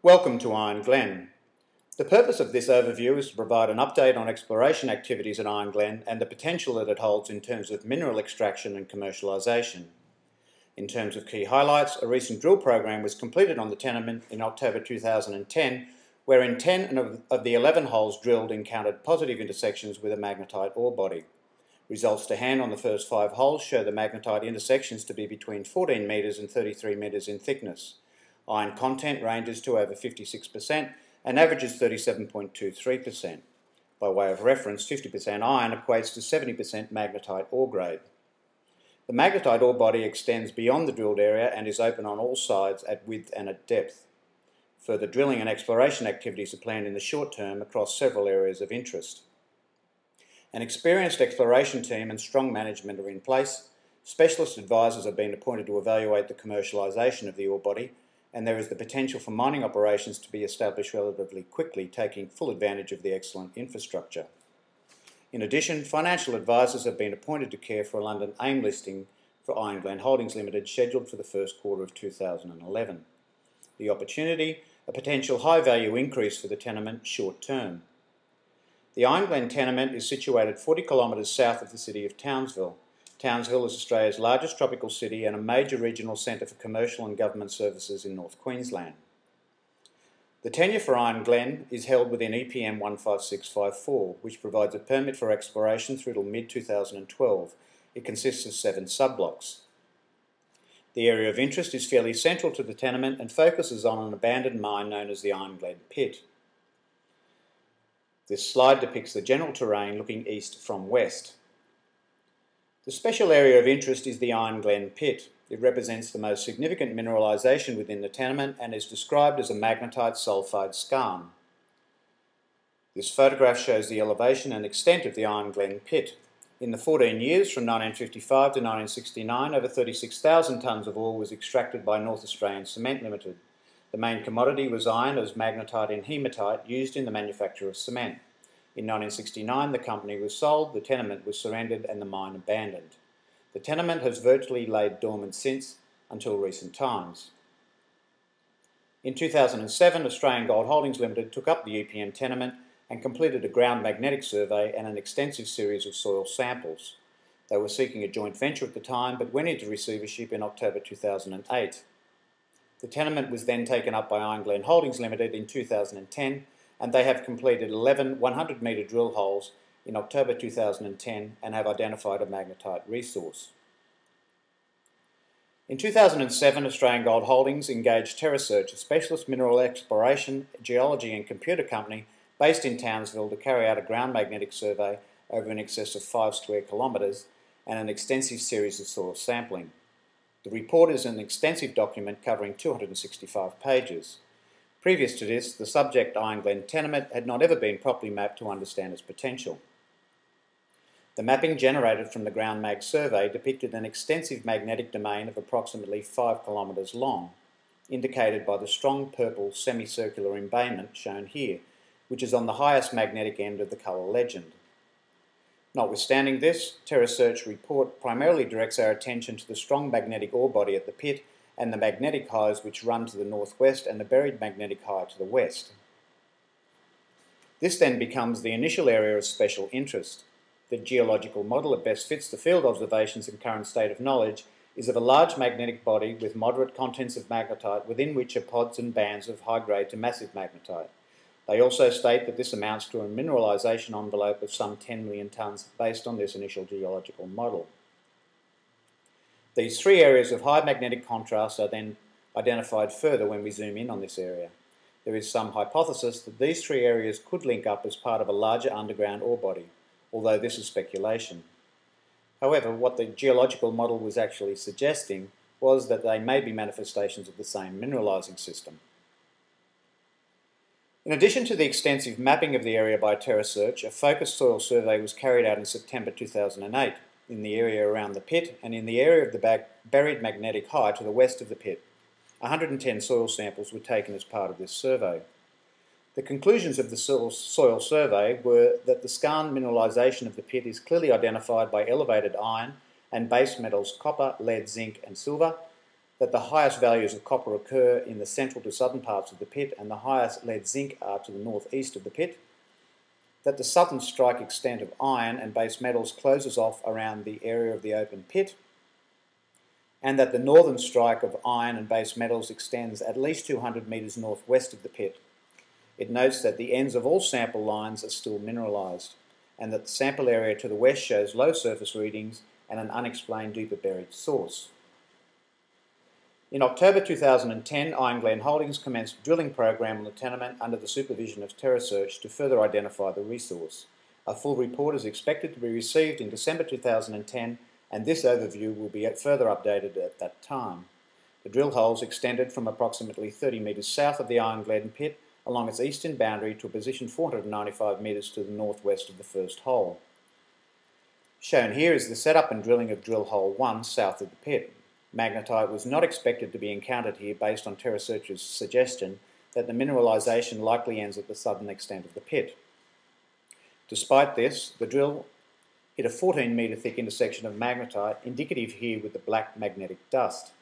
Welcome to Iron Glen. The purpose of this overview is to provide an update on exploration activities at Iron Glen and the potential that it holds in terms of mineral extraction and commercialisation. In terms of key highlights, a recent drill program was completed on the tenement in October 2010, wherein 10 of the 11 holes drilled encountered positive intersections with a magnetite ore body. Results to hand on the first 5 holes show the magnetite intersections to be between 14 metres and 33 metres in thickness. Iron content ranges to over 56% and averages 37.23%. By way of reference, 50% iron equates to 70% magnetite ore grade. The magnetite ore body extends beyond the drilled area and is open on all sides at width and at depth. Further drilling and exploration activities are planned in the short term across several areas of interest. An experienced exploration team and strong management are in place. Specialist advisors have been appointed to evaluate the commercialisation of the ore body, and there is the potential for mining operations to be established relatively quickly, taking full advantage of the excellent infrastructure. In addition, financial advisors have been appointed to care for a London AIM listing for Iron Glen Holdings Limited, scheduled for the first quarter of 2011. The opportunity, a potential high-value increase for the tenement short term. The Iron Glen tenement is situated 40 kilometres south of the city of Townsville. Townsville is Australia's largest tropical city and a major regional centre for commercial and government services in North Queensland. The tenure for Iron Glen is held within EPM 15654, which provides a permit for exploration through till mid-2012. It consists of 7 sub-blocks. The area of interest is fairly central to the tenement and focuses on an abandoned mine known as the Iron Glen Pit. This slide depicts the general terrain looking east from west. The special area of interest is the Iron Glen Pit. It represents the most significant mineralisation within the tenement and is described as a magnetite sulphide skarn. This photograph shows the elevation and extent of the Iron Glen Pit. In the 14 years from 1955 to 1969, over 36,000 tonnes of ore was extracted by North Australian Cement Limited. The main commodity was iron as magnetite and hematite used in the manufacture of cement. In 1969, the company was sold, the tenement was surrendered and the mine abandoned. The tenement has virtually laid dormant since, until recent times. In 2007, Australian Gold Holdings Limited took up the EPM tenement and completed a ground magnetic survey and an extensive series of soil samples. They were seeking a joint venture at the time, but went into receivership in October 2008. The tenement was then taken up by Iron Glen Holdings Limited in 2010, and they have completed 11 100-metre drill holes in October 2010 and have identified a magnetite resource. In 2007, Australian Gold Holdings engaged TerraSearch, a specialist mineral exploration, geology and computer company based in Townsville, to carry out a ground magnetic survey over in excess of 5 square kilometres and an extensive series of soil sampling. The report is an extensive document covering 265 pages. Previous to this, the subject Iron Glen tenement had not ever been properly mapped to understand its potential. The mapping generated from the ground mag survey depicted an extensive magnetic domain of approximately 5 kilometres long, indicated by the strong purple semicircular embayment shown here, which is on the highest magnetic end of the colour legend. Notwithstanding this, TerraSearch report primarily directs our attention to the strong magnetic ore body at the pit and the magnetic highs which run to the northwest and the buried magnetic high to the west. This then becomes the initial area of special interest. The geological model that best fits the field observations and current state of knowledge is of a large magnetic body with moderate contents of magnetite, within which are pods and bands of high-grade to massive magnetite. They also state that this amounts to a mineralisation envelope of some 10 million tonnes based on this initial geological model. These 3 areas of high magnetic contrast are then identified further when we zoom in on this area. There is some hypothesis that these 3 areas could link up as part of a larger underground ore body, although this is speculation. However, what the geological model was actually suggesting was that they may be manifestations of the same mineralising system. In addition to the extensive mapping of the area by TerraSearch, a focused soil survey was carried out in September 2008 in the area around the pit and in the area of the buried magnetic high to the west of the pit. 110 soil samples were taken as part of this survey. The conclusions of the soil survey were that the skarn mineralisation of the pit is clearly identified by elevated iron and base metals copper, lead, zinc and silver, that the highest values of copper occur in the central to southern parts of the pit and the highest lead-zinc are to the northeast of the pit, that the southern strike extent of iron and base metals closes off around the area of the open pit, and that the northern strike of iron and base metals extends at least 200 metres northwest of the pit. It notes that the ends of all sample lines are still mineralised, and that the sample area to the west shows low surface readings and an unexplained deeper buried source. In October 2010, Iron Glen Holdings commenced a drilling program on the tenement under the supervision of TerraSearch to further identify the resource. A full report is expected to be received in December 2010, and this overview will be further updated at that time. The drill holes extended from approximately 30 metres south of the Iron Glen pit along its eastern boundary to a position 495 metres to the northwest of the first hole. Shown here is the setup and drilling of drill hole 1 south of the pit. Magnetite was not expected to be encountered here based on TerraSearch's suggestion that the mineralisation likely ends at the southern extent of the pit. Despite this, the drill hit a 14 metre thick intersection of magnetite, indicative here with the black magnetic dust.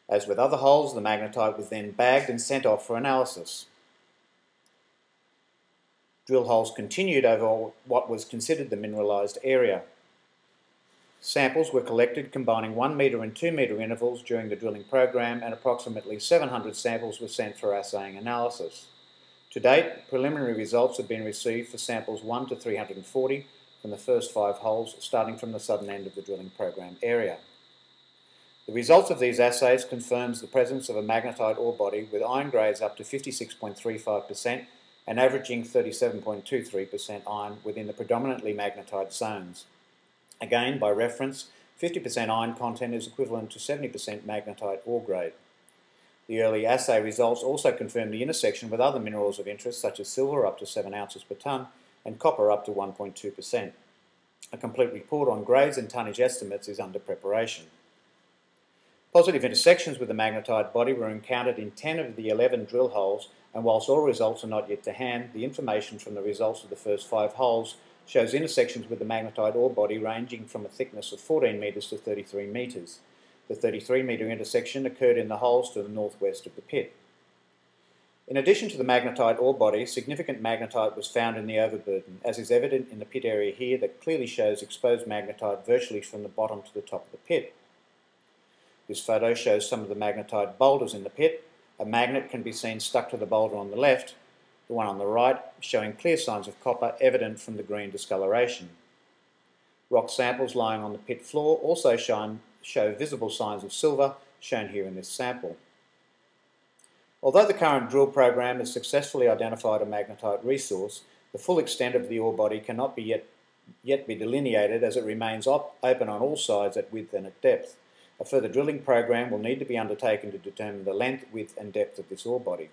As with other holes, the magnetite was then bagged and sent off for analysis. Drill holes continued over what was considered the mineralised area. Samples were collected combining 1 metre and 2 metre intervals during the drilling program, and approximately 700 samples were sent for assaying analysis. To date, preliminary results have been received for samples 1 to 340 from the first 5 holes, starting from the southern end of the drilling program area. The results of these assays confirms the presence of a magnetite ore body with iron grades up to 56.35% and averaging 37.23% iron within the predominantly magnetite zones. Again, by reference, 50% iron content is equivalent to 70% magnetite ore grade. The early assay results also confirm the intersection with other minerals of interest such as silver up to 7 ounces per tonne and copper up to 1.2%. A complete report on grades and tonnage estimates is under preparation. Positive intersections with the magnetite body were encountered in 10 of the 11 drill holes, and whilst all results are not yet to hand, the information from the results of the first 5 holes shows intersections with the magnetite ore body ranging from a thickness of 14 metres to 33 metres. The 33 metre intersection occurred in the holes to the northwest of the pit. In addition to the magnetite ore body, significant magnetite was found in the overburden, as is evident in the pit area here that clearly shows exposed magnetite virtually from the bottom to the top of the pit. This photo shows some of the magnetite boulders in the pit. A magnet can be seen stuck to the boulder on the left, the one on the right showing clear signs of copper evident from the green discoloration. Rock samples lying on the pit floor also show visible signs of silver, shown here in this sample. Although the current drill program has successfully identified a magnetite resource, the full extent of the ore body cannot yet be delineated as it remains open on all sides at width and at depth. A further drilling program will need to be undertaken to determine the length, width and depth of this ore body.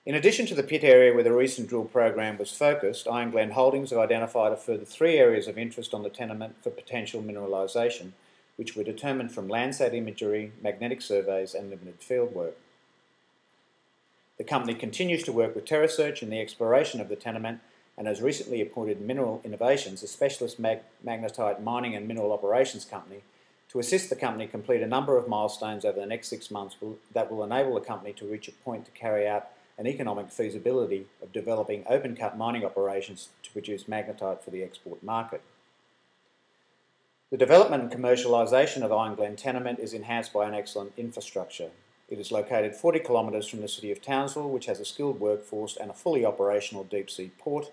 In addition to the pit area where the recent drill program was focused, Iron Glen Holdings have identified a further 3 areas of interest on the tenement for potential mineralisation, which were determined from Landsat imagery, magnetic surveys and limited fieldwork. The company continues to work with TerraSearch in the exploration of the tenement and has recently appointed Mineral Innovations, a specialist magnetite mining and mineral operations company, to assist the company complete a number of milestones over the next 6 months that will enable the company to reach a point to carry out an economic feasibility of developing open-cut mining operations to produce magnetite for the export market. The development and commercialisation of Iron Glen tenement is enhanced by an excellent infrastructure. It is located 40 kilometres from the city of Townsville, which has a skilled workforce and a fully operational deep-sea port.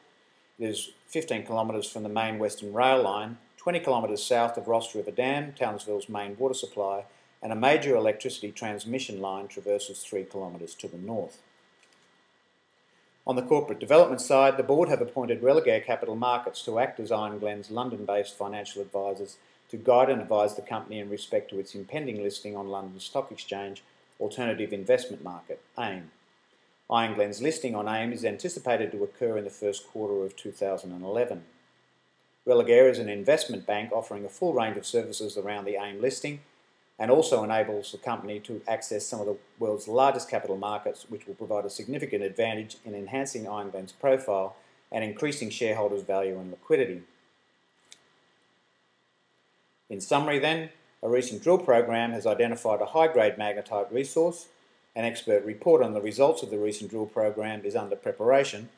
It is 15 kilometres from the main Western Rail line, 20 kilometres south of Ross River Dam, Townsville's main water supply, and a major electricity transmission line traverses 3 kilometres to the north. On the corporate development side, the board have appointed Religare Capital Markets to act as Iron Glen's London-based financial advisors to guide and advise the company in respect to its impending listing on London Stock Exchange Alternative Investment Market, AIM. Iron Glen's listing on AIM is anticipated to occur in the first quarter of 2011. Religare is an investment bank offering a full range of services around the AIM listing and also enables the company to access some of the world's largest capital markets, which will provide a significant advantage in enhancing Iron Glen's profile and increasing shareholders' value and liquidity. In summary then, a recent drill program has identified a high-grade magnetite resource. An expert report on the results of the recent drill program is under preparation.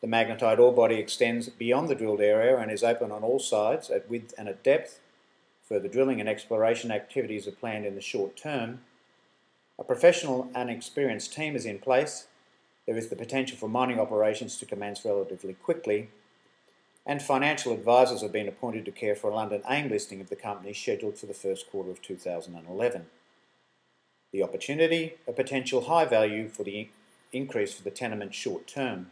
The magnetite ore body extends beyond the drilled area and is open on all sides at width and at depth. Further drilling and exploration activities are planned in the short term. A professional and experienced team is in place. There is the potential for mining operations to commence relatively quickly. And financial advisors have been appointed to care for a London AIM listing of the company scheduled for the first quarter of 2011. The opportunity, a potential high value for the increase for the tenement short term.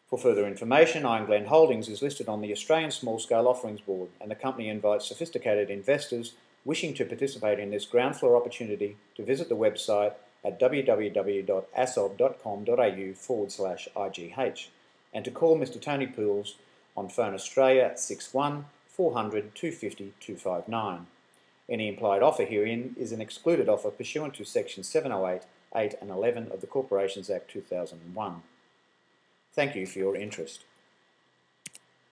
For further information, Glen Holdings is listed on the Australian Small Scale Offerings Board, and the company invites sophisticated investors wishing to participate in this ground floor opportunity to visit the website at www.asob.com.au/IGH and to call Mr Tony Pools on Phone Australia at 61 400 250 259. Any implied offer herein is an excluded offer pursuant to Section 708, 8 and 11 of the Corporations Act 2001. Thank you for your interest.